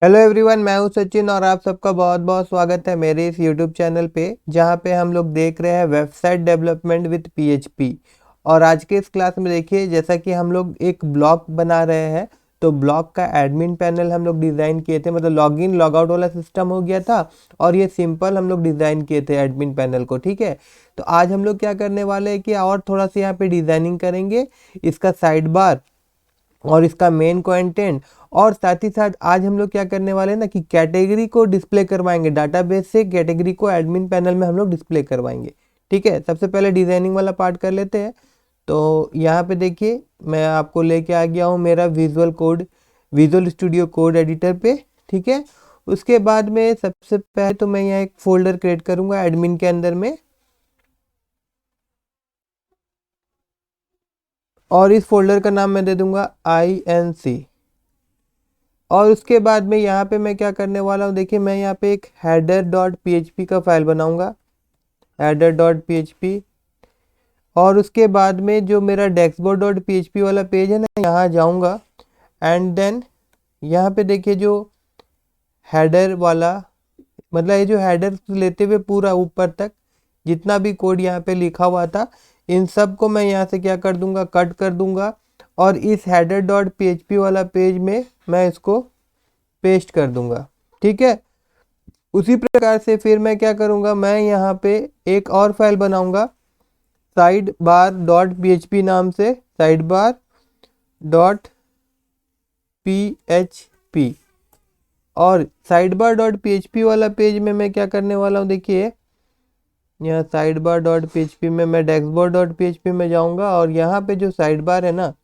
Hello everyone, मैं हूं सचिन और आप सबका बहुत बहुत स्वागत है मेरे इस यूट्यूब चैनल पे, जहां पे हम लोग देख रहे हैं वेबसाइट डेवलपमेंट विद पीएचपी। और आज के इस क्लास में देखिए, जैसा कि हम लोग एक ब्लॉग बना रहे हैं, तो ब्लॉग का एडमिन पैनल हम लोग डिज़ाइन किए थे, मतलब लॉगिन लॉगआउट वाला सिस्टम हो गया था। और ये सिंपल हम लोग डिज़ाइन किए थे एडमिन पैनल को, ठीक है। तो आज हम लोग क्या करने वाले हैं कि और थोड़ा सा यहाँ पे डिज़ाइनिंग करेंगे, इसका साइड बार और इसका मेन कंटेंट। और साथ ही साथ आज हम लोग क्या करने वाले हैं ना कि कैटेगरी को डिस्प्ले करवाएंगे, डाटाबेस से कैटेगरी को एडमिन पैनल में हम लोग डिस्प्ले करवाएंगे। ठीक है, सबसे पहले डिजाइनिंग वाला पार्ट कर लेते हैं। तो यहाँ पे देखिए, मैं आपको लेके आ गया हूँ मेरा विजुअल स्टूडियो कोड एडिटर पे। ठीक है, उसके बाद में सबसे पहले तो मैं यहाँ एक फोल्डर क्रिएट करूँगा एडमिन के अंदर में, और इस फोल्डर का नाम मैं दे दूंगा INC। और उसके बाद में यहाँ पे मैं क्या करने वाला हूँ, देखिए मैं यहाँ पे एक header.php का फाइल बनाऊंगा, header.php। और उसके बाद में जो मेरा dashboard.php वाला पेज है ना, यहाँ जाऊँगा। एंड देन यहाँ पे देखिए जो हेडर वाला, मतलब ये जो हेडर लेते हुए पूरा ऊपर तक जितना भी कोड यहाँ पे लिखा हुआ था, इन सब को मैं यहाँ से क्या कर दूंगा, कट कर दूंगा। और इस header.php वाला पेज में मैं इसको पेस्ट कर दूंगा। ठीक है, उसी प्रकार से फिर मैं क्या करूंगा, मैं यहाँ पे एक और फाइल बनाऊंगा साइड बार डॉट पी नाम से, साइड बार डॉट पी। और साइड बार डॉट पी वाला पेज में मैं क्या करने वाला हूँ, देखिए यहाँ साइड बार डॉट पी में मैं डैशबोर्ड डॉट पी में जाऊँगा। और यहाँ पे जो साइड बार है ना,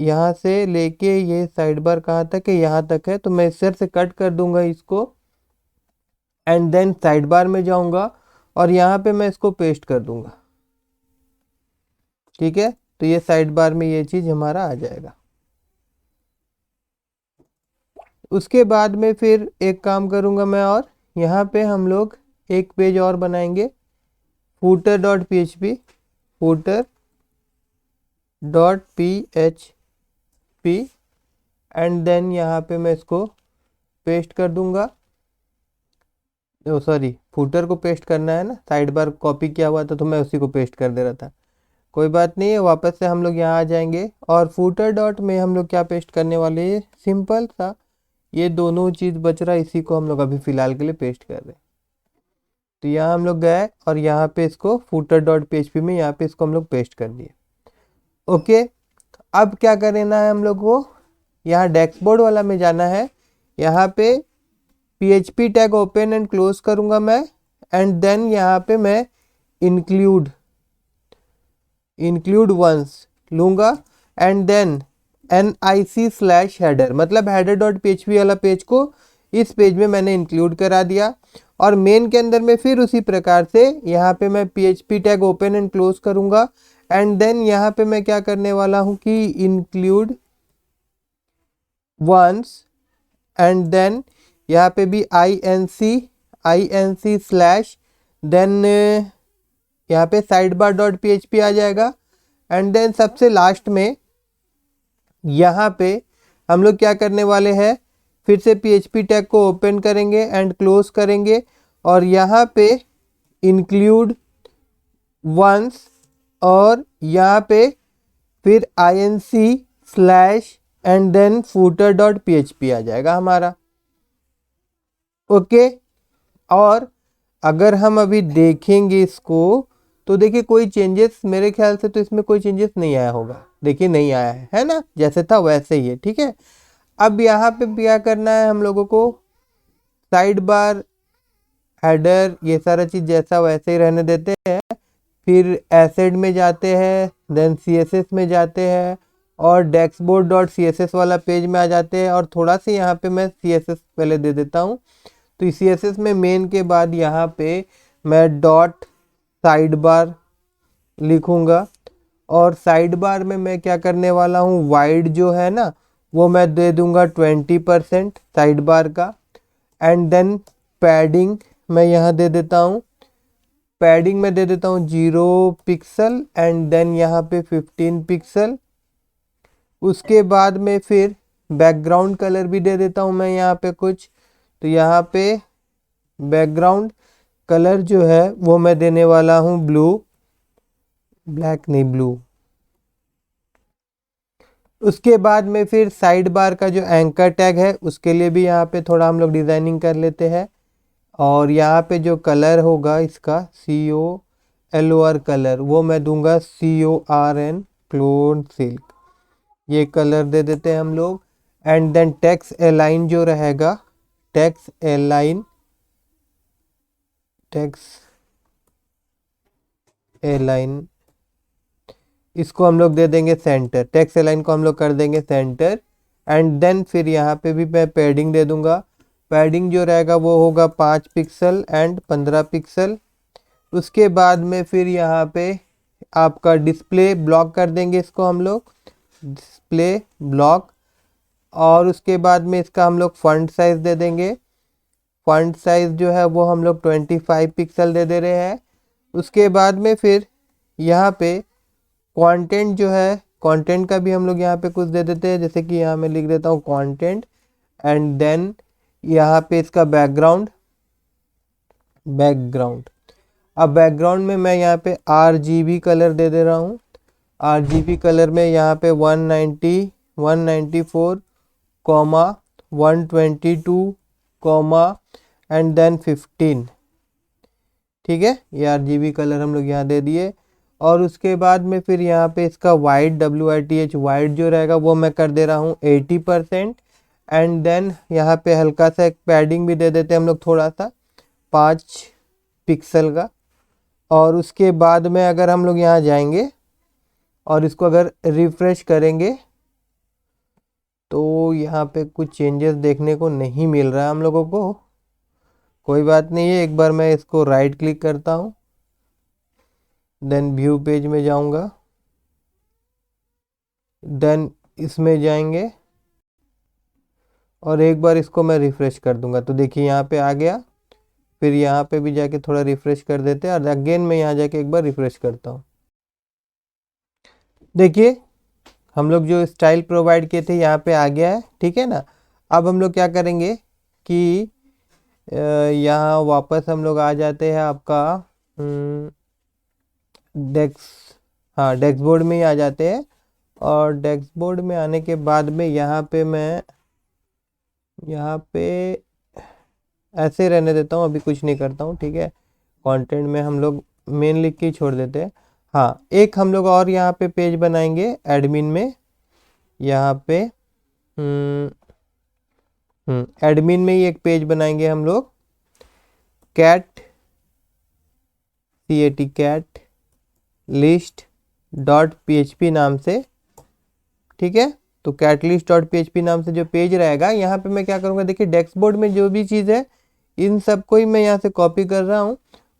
यहाँ से लेके ये साइड बार कहाँ तक है, यहाँ तक है, तो मैं इस से कट कर दूंगा इसको। एंड देन साइड बार में जाऊंगा और यहाँ पे मैं इसको पेस्ट कर दूंगा। ठीक है, तो ये साइड बार में ये चीज़ हमारा आ जाएगा। उसके बाद में फिर एक काम करूंगा मैं, और यहाँ पे हम लोग एक पेज और बनाएंगे, footer dot P footer dot P. And then यहाँ पे मैं इसको पेस्ट कर दूंगा। ओ सॉरी, फूटर को पेस्ट करना है ना, साइड बार कॉपी किया हुआ था तो मैं उसी को पेस्ट कर दे रहा था। कोई बात नहीं है, वापस से हम लोग यहाँ आ जाएंगे और फूटर डॉट में हम लोग क्या पेस्ट करने वाले हैं, सिंपल सा ये दोनों चीज़ बच रहा है, इसी को हम लोग अभी फ़िलहाल के लिए पेस्ट कर रहे हैं। तो यहाँ हम लोग गए और यहाँ पे इसको फूटर डॉट पी में यहाँ पे इसको हम लोग पेस्ट कर दिए। ओके, अब क्या करना है हम लोग को, यहाँ डैशबोर्ड वाला में जाना है। यहाँ पे PHP tag open and close करूँगा मैं। एंड देन यहाँ पे मैं इंक्लूड वंस लूँगा। एंड देन NIC/header, मतलब header.php वाला पेज को इस पेज में मैंने इंक्लूड करा दिया। और मेन के अंदर में फिर उसी प्रकार से यहाँ पे मैं PHP tag open and close करूँगा। एंड देन यहाँ पे मैं क्या करने वाला हूँ कि इंक्लूड वंस। एंड देन यहाँ पे भी INC स्लैश, देन यहाँ पे साइड बार डॉट पी आ जाएगा। एंड देन सबसे लास्ट में यहाँ पे हम लोग क्या करने वाले हैं, फिर से PHP टैग को ओपन करेंगे एंड क्लोज करेंगे। और यहाँ पे इंक्लूड वंस, और यहाँ पे फिर INC slash and then footer dot P आ जाएगा हमारा। ओके, और अगर हम अभी देखेंगे इसको, तो देखिए कोई चेंजेस, मेरे ख्याल से तो इसमें कोई चेंजेस नहीं आया होगा। देखिए नहीं आया है ना, जैसे था वैसे ही है। ठीक है, अब यहाँ पे क्या करना है हम लोगों को, साइड बार हेडर ये सारा चीज़ जैसा वैसे ही रहने देते हैं। फिर एसेड में जाते हैं, देन CSS में जाते हैं और डैशबोर्ड डॉट CSS वाला पेज में आ जाते हैं। और थोड़ा सा यहाँ पे मैं CSS पहले दे देता हूँ। तो CSS में मेन के बाद यहाँ पे मैं डॉट साइड बार लिखूँगा। और साइड बार में मैं क्या करने वाला हूँ, वाइड जो है ना वो मैं दे दूँगा 20% साइड बार का। एंड देन पैडिंग मैं यहाँ दे देता हूँ, पैडिंग में दे देता हूँ 0 पिक्सल। एंड देन यहाँ पे 15 पिक्सल। उसके बाद में फिर बैकग्राउंड कलर भी दे देता हूँ मैं यहाँ पे कुछ। तो यहाँ पे बैकग्राउंड कलर जो है वो मैं देने वाला हूँ ब्लू, ब्लैक नहीं ब्लू। उसके बाद में फिर साइड बार का जो एंकर टैग है उसके लिए भी यहाँ पे थोड़ा हम लोग डिजाइनिंग कर लेते हैं। और यहाँ पे जो कलर होगा इसका COLOR कलर, वो मैं दूंगा CORN क्लोन सिल्क, ये कलर दे देते हैं हम लोग। एंड देन टेक्स्ट अलाइन जो रहेगा, टेक्स्ट अलाइन, टेक्स्ट अलाइन इसको हम लोग दे देंगे सेंटर, टेक्स्ट अलाइन को हम लोग कर देंगे सेंटर। एंड देन फिर यहाँ पे भी मैं पैडिंग दे दूंगा। पैडिंग जो रहेगा वो होगा 5 पिक्सल एंड 15 पिक्सल। उसके बाद में फिर यहाँ पे आपका डिस्प्ले ब्लॉक कर देंगे इसको हम लोग, डिस्प्ले ब्लॉक। और उसके बाद में इसका हम लोग फॉन्ट साइज दे देंगे। फॉन्ट साइज जो है वो हम लोग 25 पिक्सल दे रहे हैं। उसके बाद में फिर यहाँ पे कंटेंट जो है, कंटेंट का भी हम लोग यहाँ पे कुछ दे देते हैं, जैसे कि यहाँ मैं लिख देता हूँ कंटेंट। एंड देन यहाँ पे इसका बैकग्राउंड, बैकग्राउंड। अब बैकग्राउंड में मैं यहाँ पे RGB कलर दे रहा हूँ। RGB कलर में यहाँ पे 190, 194, 122, एंड देन 15। ठीक है, ये RGB कलर हम लोग यहाँ दे दिए। और उसके बाद में फिर यहाँ पे इसका वाइड, WITH वाइड जो रहेगा वो मैं कर दे रहा हूँ 80%। एंड देन यहाँ पे हल्का सा एक पैडिंग भी दे देते हैं हम लोग, थोड़ा सा 5 पिक्सल का। और उसके बाद में अगर हम लोग यहाँ जाएंगे और इसको अगर रिफ्रेश करेंगे तो यहाँ पे कुछ चेंजेस देखने को नहीं मिल रहा है हम लोगों को। कोई बात नहीं है, एक बार मैं इसको राइट क्लिक करता हूँ, देन व्यू पेज में जाऊंगा, देन इसमें जाएंगे और एक बार इसको मैं रिफ्रेश कर दूंगा तो देखिए यहाँ पे आ गया। फिर यहाँ पे भी जाके थोड़ा रिफ्रेश कर देते हैं और अगेन मैं यहाँ जाके एक बार रिफ्रेश करता हूँ। देखिए हम लोग जो स्टाइल प्रोवाइड किए थे यहाँ पे आ गया है, ठीक है ना। अब हम लोग क्या करेंगे कि यहाँ वापस हम लोग आ जाते हैं आपका डेस्क, हाँ डेस्क बोर्ड में ही आ जाते हैं। और डेस्क बोर्ड में आने के बाद में यहाँ पे मैं यहाँ पे ऐसे रहने देता हूँ, अभी कुछ नहीं करता हूँ, ठीक है। कंटेंट में हम लोग मेन लिख के ही छोड़ देते हैं। हाँ, एक हम लोग और यहाँ पे पेज बनाएंगे एडमिन में, यहाँ पे एडमिन में ही एक पेज बनाएंगे हम लोग, cat cat list dot PHP नाम से, ठीक है। तो कैटलिस्ट डॉट PHP नाम से जो पेज रहेगा, यहाँ पे मैं क्या करूँगा, देखिए डेस्क बोर्ड में जो भी चीज़ है इन सबको ही मैं यहाँ से कॉपी कर रहा हूँ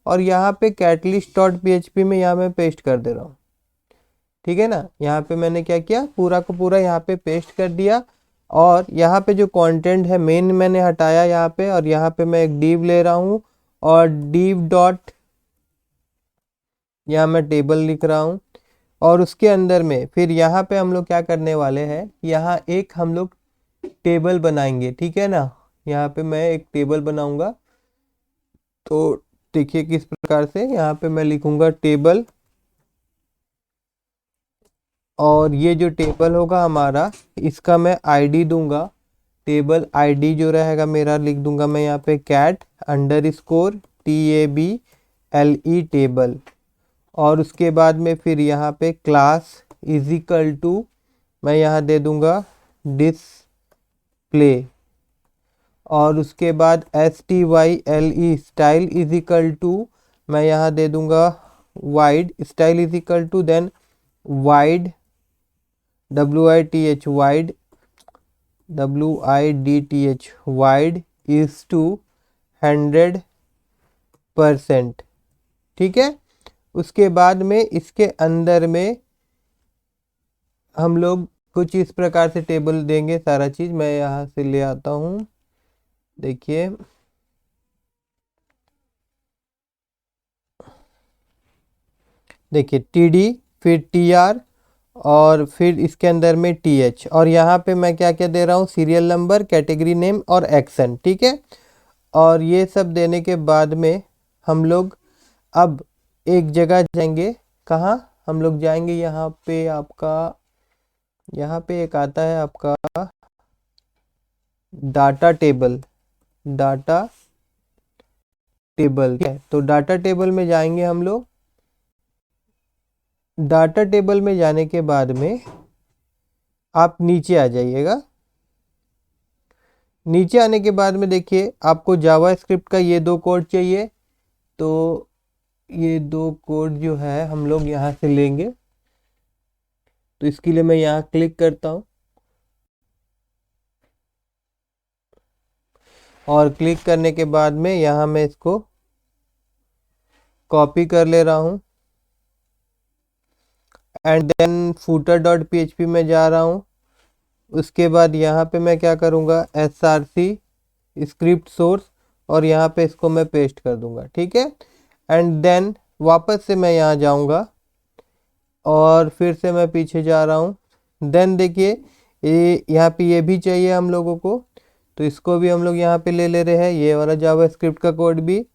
और यहाँ पे कैटलिस्ट डॉट PHP में यहाँ मैं पेस्ट कर दे रहा हूँ, ठीक है ना। यहाँ पे मैंने क्या किया, पूरा को पूरा यहाँ पे पेस्ट कर दिया। और यहाँ पे जो कंटेंट है मेन मैंने हटाया यहाँ पे, और यहाँ पे मैं एक div ले रहा हूँ और div डॉट, यहाँ मैं टेबल लिख रहा हूँ। और उसके अंदर में फिर यहाँ पे हम लोग क्या करने वाले हैं, यहाँ एक हम लोग टेबल बनाएंगे, ठीक है ना। यहाँ पे मैं एक टेबल बनाऊंगा, तो देखिए किस प्रकार से, यहाँ पे मैं लिखूंगा टेबल। और ये जो टेबल होगा हमारा, इसका मैं ID दूंगा, टेबल ID जो रहेगा मेरा लिख दूंगा मैं यहाँ पे cat_TABLE टेबल। और उसके बाद में फिर यहाँ पे क्लास इज इक्वल टू मैं यहाँ दे दूंगा डिस्प्ले। और उसके बाद STYLE style is equal to मैं यहाँ दे दूंगा wide, style is equal to then wide WITH wide, WIDTH wide is to 100%, ठीक है। उसके बाद में इसके अंदर में हम लोग कुछ इस प्रकार से टेबल देंगे, सारा चीज मैं यहाँ से ले आता हूँ, देखिए देखिए TD फिर TR और फिर इसके अंदर में TH, और यहाँ पे मैं क्या क्या दे रहा हूँ, सीरियल नंबर, कैटेगरी नेम और एक्शन, ठीक है। और ये सब देने के बाद में हम लोग अब एक जगह जाएंगे। कहाँ हम लोग जाएंगे, यहाँ पे आपका, यहाँ पे एक आता है आपका डाटा टेबल, डाटा टेबल, ठीक है। तो डाटा टेबल में जाएंगे हम लोग। डाटा टेबल में जाने के बाद में आप नीचे आ जाइएगा। नीचे आने के बाद में देखिए आपको जावा स्क्रिप्ट का ये दो कोड चाहिए। तो ये दो कोड जो है हम लोग यहाँ से लेंगे। तो इसके लिए मैं यहाँ क्लिक करता हूँ और क्लिक करने के बाद में यहाँ मैं इसको कॉपी कर ले रहा हूँ एंड देन footer.php में जा रहा हूँ। उसके बाद यहाँ पे मैं क्या करूँगा, src स्क्रिप्ट सोर्स, और यहाँ पे इसको मैं पेस्ट कर दूंगा, ठीक है। एंड देन वापस से मैं यहाँ जाऊँगा और फिर से मैं पीछे जा रहा हूँ। देन देखिए ये यहाँ पे ये भी चाहिए हम लोगों को, तो इसको भी हम लोग यहाँ पे ले रहे हैं, ये वाला जावा स्क्रिप्ट का कोड भी।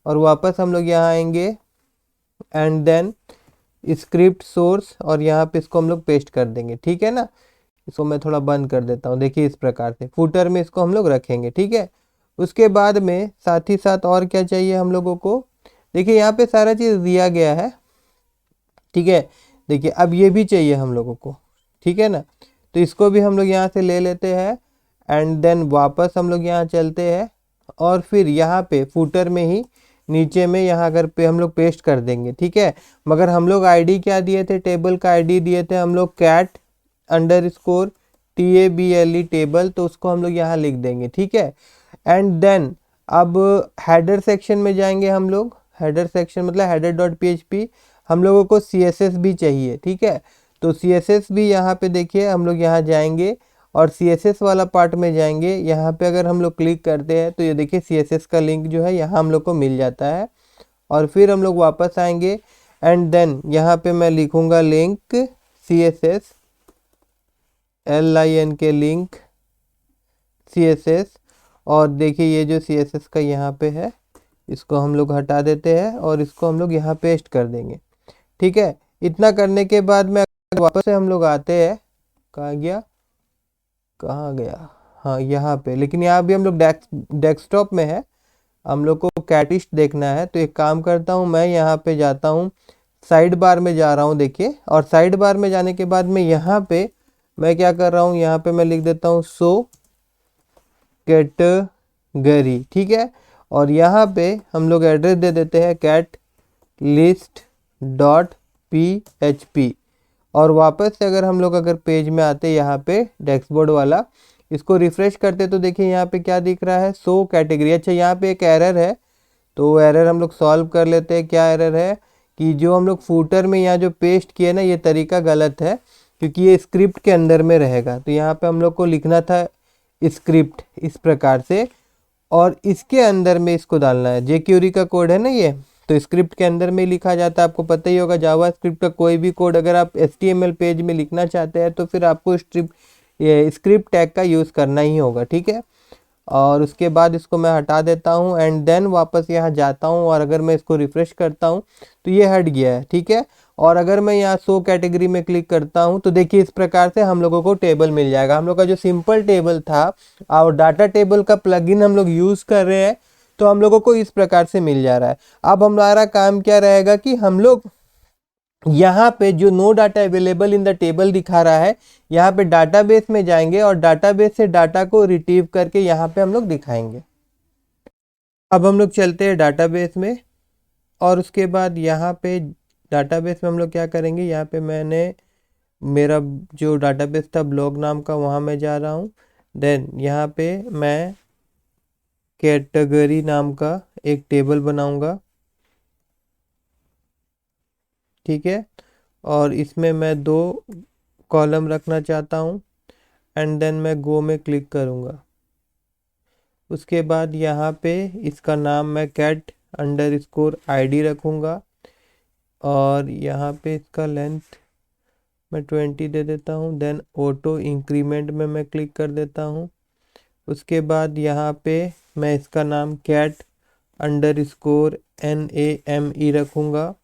और वापस हम लोग यहाँ आएंगे एंड देन स्क्रिप्ट सोर्स, और यहाँ पे इसको हम लोग पेस्ट कर देंगे, ठीक है ना। इसको मैं थोड़ा बंद कर देता हूँ। देखिए इस प्रकार से फुटर में इसको हम लोग रखेंगे, ठीक है। उसके बाद में साथ ही साथ और क्या चाहिए हम लोगों को, देखिए यहाँ पे सारा चीज़ दिया गया है, ठीक है। देखिए अब ये भी चाहिए हम लोगों को, ठीक है ना। तो इसको भी हम लोग यहाँ से ले लेते हैं एंड देन वापस हम लोग यहाँ चलते हैं और फिर यहाँ पे फुटर में ही नीचे में यहाँ अगर पे हम लोग पेस्ट कर देंगे, ठीक है। मगर हम लोग आईडी क्या दिए थे, टेबल का आईडी दिए थे हम लोग cat_table टेबल, तो उसको हम लोग यहाँ लिख देंगे, ठीक है। एंड देन अब हेडर सेक्शन में जाएंगे हम लोग। हेडर सेक्शन मतलब header.php, हम लोगों को CSS भी चाहिए, ठीक है। तो CSS भी यहाँ पे देखिए हम लोग यहाँ जाएंगे और CSS वाला पार्ट में जाएंगे। यहाँ पे अगर हम लोग क्लिक करते हैं तो ये देखिए CSS का लिंक जो है यहाँ हम लोग को मिल जाता है। और फिर हम लोग वापस आएंगे एंड देन यहाँ पे मैं लिखूँगा link CSS LINK link CSS। और देखिए ये जो CSS का यहाँ पे है इसको हम लोग हटा देते हैं और इसको हम लोग यहाँ पेस्ट कर देंगे, ठीक है। इतना करने के बाद में वापस से हम लोग आते हैं, कहाँ गया, कहाँ गया, हाँ यहाँ पे। लेकिन यहाँ भी हम लोग डेस्कटॉप में है, हम लोग को कैटिस्ट देखना है। तो एक काम करता हूँ, मैं यहाँ पे जाता हूँ, साइड बार में जा रहा हूँ देखिए। और साइड बार में जाने के बाद में यहाँ पे मैं क्या कर रहा हूँ, यहाँ पे मैं लिख देता हूँ शो कैटेगरी, ठीक है। और यहाँ पे हम लोग एड्रेस दे देते हैं catlist.php। और वापस से अगर हम लोग अगर पेज में आते यहाँ पे डैशबोर्ड वाला, इसको रिफ्रेश करते तो देखिए यहाँ पे क्या दिख रहा है, शो कैटेगरी। अच्छा यहाँ पे एक एरर है, तो एरर हम लोग सॉल्व कर लेते हैं। क्या एरर है कि जो हम लोग फूटर में यहाँ जो पेस्ट किए ना, ये तरीका गलत है क्योंकि ये स्क्रिप्ट के अंदर में रहेगा। तो यहाँ पे हम लोग को लिखना था स्क्रिप्ट इस प्रकार से, और इसके अंदर में इसको डालना है। jQuery का कोड है ना ये, तो स्क्रिप्ट के अंदर में लिखा जाता है। आपको पता ही होगा जावा स्क्रिप्ट का कोई भी कोड अगर आप HTML पेज में लिखना चाहते हैं तो फिर आपको स्क्रिप्ट टैग का यूज़ करना ही होगा, ठीक है। और उसके बाद इसको मैं हटा देता हूँ एंड देन वापस यहाँ जाता हूँ और अगर मैं इसको रिफ्रेश करता हूँ तो ये हट गया है, ठीक है। और अगर मैं यहाँ शो कैटेगरी में क्लिक करता हूँ तो देखिए इस प्रकार से हम लोगों को टेबल मिल जाएगा। हम लोग का जो सिंपल टेबल था और डाटा टेबल का प्लगइन हम लोग यूज़ कर रहे हैं, तो हम लोगों को इस प्रकार से मिल जा रहा है। अब हमारा काम क्या रहेगा कि हम लोग यहाँ पे जो no data available in the table दिखा रहा है, यहाँ पे डाटाबेस में जाएंगे और डाटाबेस से डाटा को रिट्रीव करके यहाँ पे हम लोग दिखाएंगे। अब हम लोग चलते हैं डाटाबेस में और उसके बाद यहाँ पे डाटाबेस में हम लोग क्या करेंगे, यहाँ पे मैंने मेरा जो डाटाबेस था ब्लॉग नाम का, वहाँ मैं जा रहा हूँ। देन यहाँ पे मैं कैटेगरी नाम का एक टेबल बनाऊंगा, ठीक है। और इसमें मैं 2 कॉलम रखना चाहता हूँ एंड देन मैं गो में क्लिक करूँगा। उसके बाद यहाँ पे इसका नाम मैं cat_id रखूँगा और यहाँ पे इसका लेंथ मैं 20 दे देता हूँ। देन ऑटो इंक्रीमेंट में मैं क्लिक कर देता हूँ। उसके बाद यहाँ पे मैं इसका नाम cat_name रखूँगा।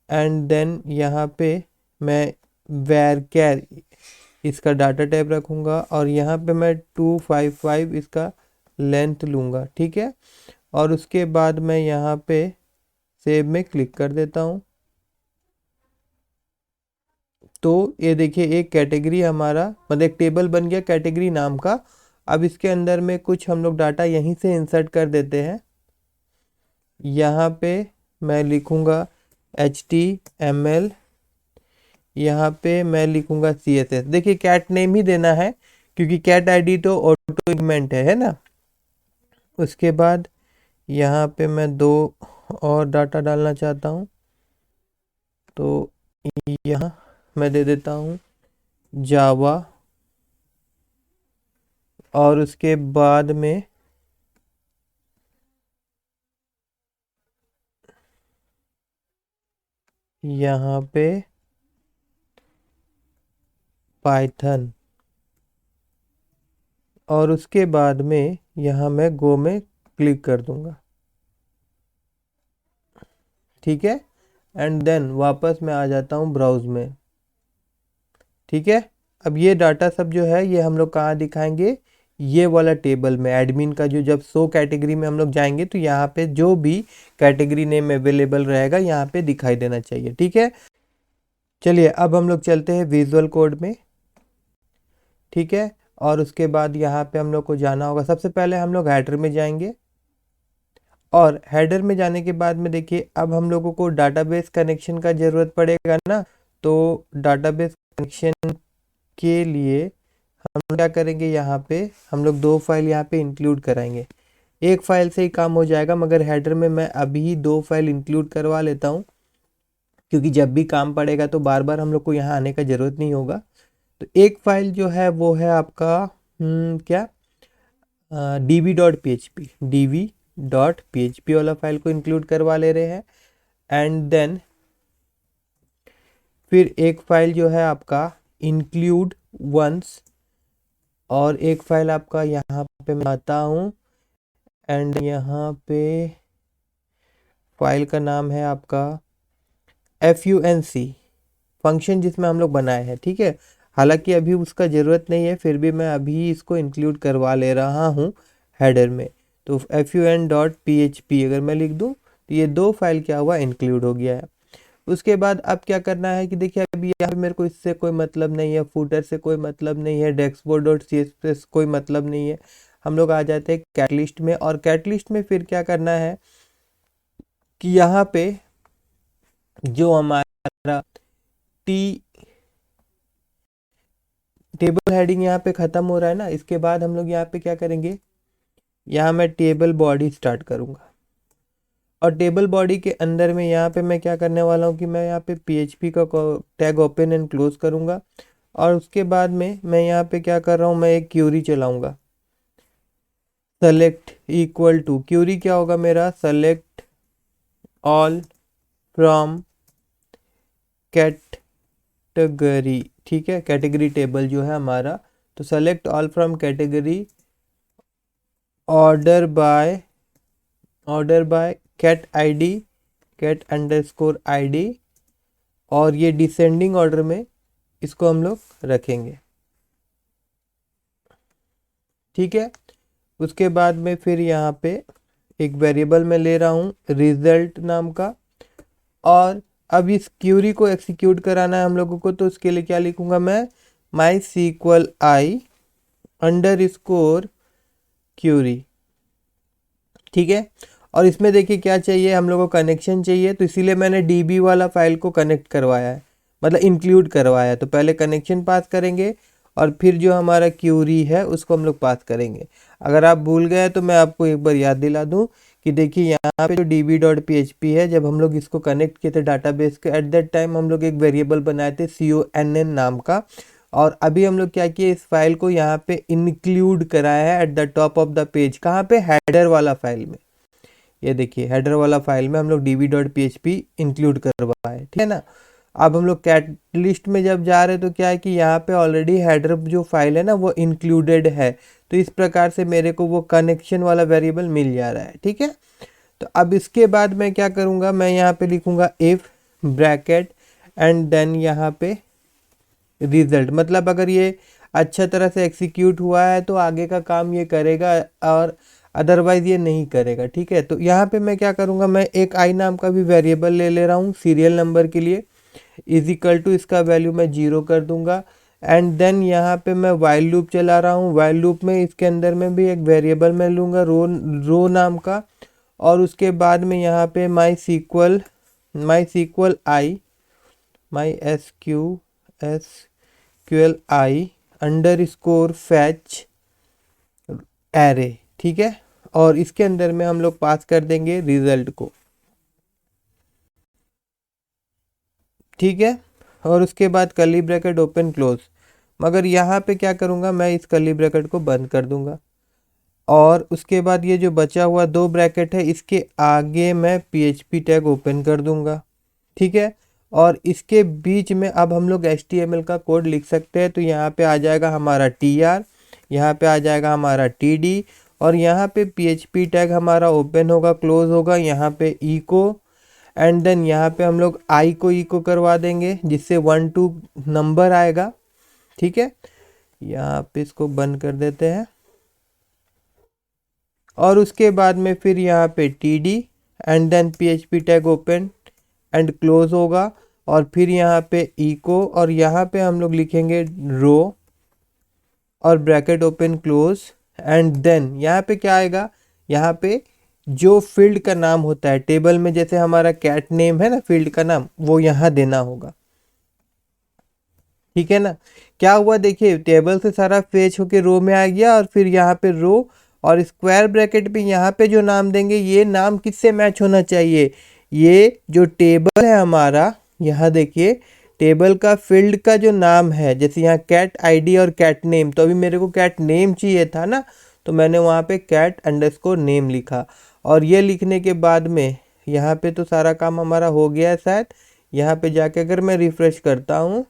एंड देन यहाँ पे मैं varchar इसका डाटा टाइप रखूँगा और यहाँ पे मैं 255 इसका लेंथ लूँगा, ठीक है। और उसके बाद मैं यहाँ पे सेव में क्लिक कर देता हूँ। तो ये देखिए एक कैटेगरी हमारा मतलब एक टेबल बन गया कैटेगरी नाम का। अब इसके अंदर में कुछ हम लोग डाटा यहीं से इंसर्ट कर देते हैं। यहाँ पे मैं लिखूँगा HTML, यहाँ पे मैं लिखूँगा CSS। देखिए कैट नेम ही देना है क्योंकि कैट आईडी तो ऑटो इंक्रीमेंट है ना। उसके बाद यहाँ पे मैं 2 और डाटा डालना चाहता हूँ, तो यहाँ मैं दे देता हूँ जावा। और उसके बाद में यहाँ पे पाइथन और उसके बाद में यहाँ मैं गो में क्लिक कर दूंगा, ठीक है। एंड देन वापस मैं आ जाता हूँ ब्राउज में, ठीक है। अब ये डाटा सब जो है ये हम लोग कहाँ दिखाएंगे, ये वाला टेबल में एडमिन का जो जब शो कैटेगरी में हम लोग जाएंगे तो यहाँ पे जो भी कैटेगरी नेम अवेलेबल रहेगा यहाँ पे दिखाई देना चाहिए, ठीक है। चलिए अब हम लोग चलते हैं विजुअल कोड में, ठीक है। और उसके बाद यहाँ पे हम लोग को जाना होगा, सबसे पहले हम लोग हेडर में जाएंगे। और हेडर में जाने के बाद में देखिए अब हम लोगों को डाटाबेस कनेक्शन का ज़रूरत पड़ेगा ना। तो डाटाबेस कनेक्शन के लिए हम क्या करेंगे, यहाँ पे हम लोग 2 फाइल यहाँ पे इंक्लूड कराएंगे। एक फाइल से ही काम हो जाएगा मगर हेडर में मैं अभी 2 फाइल इंक्लूड करवा लेता हूँ क्योंकि जब भी काम पड़ेगा तो बार बार हम लोग को यहाँ आने का ज़रूरत नहीं होगा। तो एक फाइल जो है वो है आपका क्या db.php वाला फाइल को इंक्लूड करवा ले रहे हैं। एंड देन फिर एक फाइल जो है आपका इंक्लूड वंस, और एक फाइल आपका यहाँ पे मैं आता हूँ। एंड यहाँ पे फाइल का नाम है आपका func, फंक्शन जिसमें हम लोग बनाए हैं, ठीक है। हालांकि अभी उसका ज़रूरत नहीं है फिर भी मैं अभी इसको इंक्लूड करवा ले रहा हूँ हेडर में। तो fun.php अगर मैं लिख दूँ तो ये 2 फाइल क्या हुआ इंक्लूड हो गया है। उसके बाद अब क्या करना है कि देखिए अभी यहाँ पे मेरे को इससे कोई मतलब नहीं है, फूटर से कोई मतलब नहीं है, dashboard.css कोई मतलब नहीं है। हम लोग आ जाते हैं कैटलिस्ट में। और कैटलिस्ट में फिर क्या करना है कि यहाँ पे जो हमारा टेबल हेडिंग यहाँ पे ख़त्म हो रहा है ना, इसके बाद हम लोग यहाँ पे क्या करेंगे, यहाँ मैं टेबल बॉडी स्टार्ट करूँगा। और टेबल बॉडी के अंदर में यहाँ पे मैं क्या करने वाला हूँ कि मैं यहाँ पे PHP का टैग ओपन एंड क्लोज करूँगा। और उसके बाद में मैं यहाँ पे क्या कर रहा हूँ, मैं एक क्यूरी चलाऊँगा, सेलेक्ट इक्वल टू क्यूरी क्या होगा मेरा, सेलेक्ट ऑल फ्रॉम कैटेगरी, ठीक है। कैटेगरी टेबल जो है हमारा, तो select all from category order by cat ID cat_id, और ये डिसेंडिंग ऑर्डर में इसको हम लोग रखेंगे, ठीक है। उसके बाद में फिर यहाँ पे एक वेरिएबल में ले रहा हूँ रिजल्ट नाम का। और अब इस क्यूरी को एग्जीक्यूट कराना है हम लोगों को, तो उसके लिए क्या लिखूँगा मैं, mysqli_query, ठीक है। और इसमें देखिए क्या चाहिए, हम लोग को कनेक्शन चाहिए, तो इसीलिए मैंने db वाला फाइल को कनेक्ट करवाया है, मतलब इंक्लूड करवाया है। तो पहले कनेक्शन पास करेंगे और फिर जो हमारा क्यूरी है उसको हम लोग पास करेंगे। अगर आप भूल गए तो मैं आपको एक बार याद दिला दूं कि देखिए यहाँ पे जो db.php है, जब हम लोग इसको कनेक्ट किए थे डाटाबेस के, एट दैट टाइम हम लोग एक वेरिएबल बनाए थे CONN नाम का। और अभी हम लोग क्या किए, इस फाइल को यहाँ पे इंक्लूड कराया है at the top of the page. कहाँ पे, हेडर वाला फाइल में। ये देखिए हेडर वाला फाइल में हम लोग db.php इंक्लूड करवाए, ठीक है ना। अब हम लोग कैटलिस्ट में जब जा रहे हैं तो क्या है कि यहाँ पे ऑलरेडी हेडर जो फाइल है ना वो इंक्लूडेड है, तो इस प्रकार से मेरे को वो कनेक्शन वाला वेरिएबल मिल जा रहा है। ठीक है, तो अब इसके बाद मैं क्या करूँगा, मैं यहाँ पे लिखूँगा इफ ब्रैकेट एंड देन यहाँ पे रिजल्ट, मतलब अगर ये अच्छा तरह से एग्जीक्यूट हुआ है तो आगे का काम ये करेगा और अदरवाइज ये नहीं करेगा। ठीक है, तो यहाँ पे मैं क्या करूँगा, मैं एक आई नाम का भी वेरिएबल ले रहा हूँ सीरियल नंबर के लिए, इज इक्वल टू इसका वैल्यू मैं 0 कर दूंगा। एंड देन यहाँ पे मैं वाइल लूप चला रहा हूँ, वाइल लूप में इसके अंदर में भी एक वेरिएबल मैं लूँगा रो नाम का, और उसके बाद में यहाँ पे माई सीक्वल आई अंडर स्कोर फैच एरे। ठीक है, और इसके अंदर में हम लोग पास कर देंगे रिजल्ट को। ठीक है, और उसके बाद कर्ली ब्रैकेट ओपन क्लोज, मगर यहाँ पे क्या करूँगा, मैं इस कर्ली ब्रैकेट को बंद कर दूंगा, और उसके बाद ये जो बचा हुआ 2 ब्रैकेट है इसके आगे मैं PHP टैग ओपन कर दूंगा। ठीक है, और इसके बीच में अब हम लोग HTML का कोड लिख सकते हैं, तो यहाँ पे आ जाएगा हमारा TR, यहाँ पे आ जाएगा हमारा TD, और यहाँ पे PHP टैग हमारा ओपन होगा क्लोज होगा, यहाँ पे इको, एंड देन यहाँ पे हम लोग आई को इको करवा देंगे जिससे 1 2 नंबर आएगा। ठीक है, यहाँ पे इसको बंद कर देते हैं, और उसके बाद में फिर यहाँ पे TD and then PHP tag open and close होगा, और फिर यहाँ पे इको, और यहाँ पे हम लोग लिखेंगे रो और bracket open close, and then यहाँ पे क्या आएगा, यहाँ पे जो फील्ड का नाम होता है टेबल में, जैसे हमारा कैट नेम है ना फील्ड का नाम, वो यहाँ देना होगा। ठीक है ना, क्या हुआ देखिए, टेबल से सारा फेच होके रो में आ गया, और फिर यहाँ पे रो और स्क्वायर ब्रैकेट पे यहाँ पे जो नाम देंगे ये नाम किससे मैच होना चाहिए, ये जो टेबल है हमारा, यहाँ देखिए टेबल का फील्ड का जो नाम है, जैसे यहाँ कैट आईडी और कैट नेम, तो अभी मेरे को कैट नेम चाहिए था ना, तो मैंने वहाँ पे कैट अंडरस्कोर नेम लिखा, और ये लिखने के बाद में यहाँ पे तो सारा काम हमारा हो गया है शायद। यहाँ पे जाके अगर मैं रिफ्रेश करता हूँ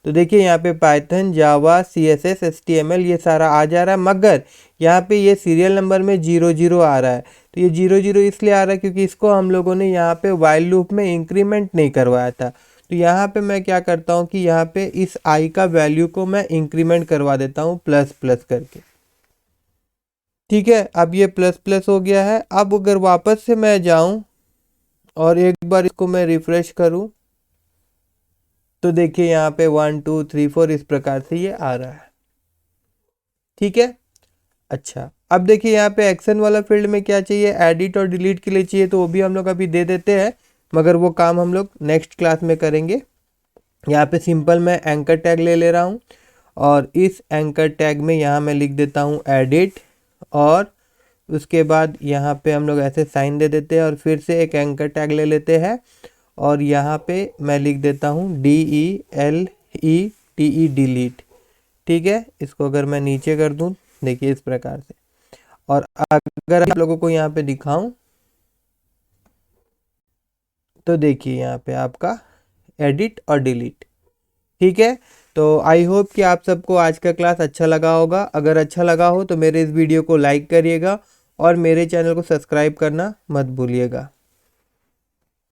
तो देखिए यहाँ पे पाइथन जावा CSS HTML ये सारा आ जा रहा है, मगर यहाँ पे ये सीरियल नंबर में 00 आ रहा है, तो ये 00 इसलिए आ रहा है क्योंकि इसको हम लोगों ने यहाँ पे वाइल लूप में इंक्रीमेंट नहीं करवाया था। तो यहाँ पे मैं क्या करता हूँ कि यहाँ पे इस आई का वैल्यू को मैं इंक्रीमेंट करवा देता हूँ प्लस प्लस करके। ठीक है, अब ये प्लस प्लस हो गया है। अब अगर वापस से मैं जाऊं और एक बार इसको मैं रिफ्रेश करूं तो देखिए यहाँ पे 1 2 3 4 इस प्रकार से ये आ रहा है। ठीक है, अच्छा अब देखिए यहाँ पे एक्शन वाला फील्ड में क्या चाहिए, एडिट और डिलीट के लिए चाहिए, तो वो भी हम लोग अभी दे देते हैं, मगर वो काम हम लोग नेक्स्ट क्लास में करेंगे। यहाँ पे सिंपल मैं एंकर टैग ले रहा हूँ, और इस एंकर टैग में यहाँ मैं लिख देता हूँ एडिट, और उसके बाद यहाँ पे हम लोग ऐसे साइन दे देते हैं, और फिर से एक एंकर टैग ले लेते हैं, और यहाँ पे मैं लिख देता हूँ DELETE डिलीट। ठीक है, इसको अगर मैं नीचे कर दूँ देखिए इस प्रकार से, और अगर आप लोगों को यहाँ पे दिखाऊं तो देखिए यहाँ पे आपका एडिट और डिलीट। ठीक है, तो आई होप कि आप सबको आज का क्लास अच्छा लगा होगा। अगर अच्छा लगा हो तो मेरे इस वीडियो को लाइक करिएगा और मेरे चैनल को सब्सक्राइब करना मत भूलिएगा।